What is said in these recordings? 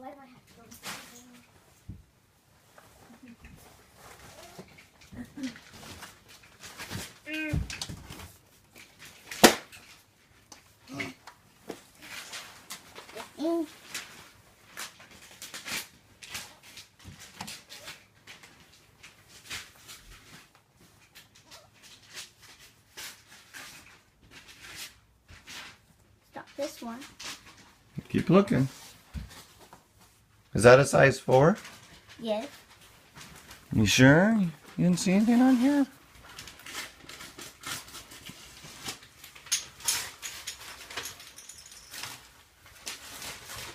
Why do I have to go? Stop this one. Keep looking. Is that a size 4? Yes. You sure? You didn't see anything on here?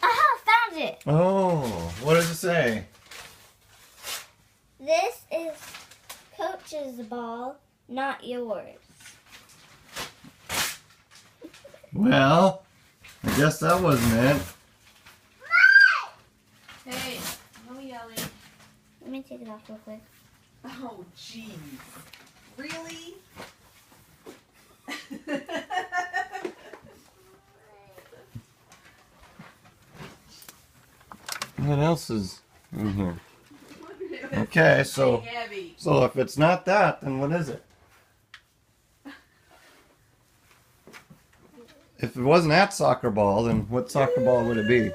Aha! Found it! Oh, what does it say? This is Coach's ball, not yours. Well, I guess that wasn't it. Hey, no yelling. Let me take it off real quick. Oh, jeez. Really? What else is in here? Okay, so Heavy. if it's not that, then what is it? If it wasn't that soccer ball, then what soccer ball would it be?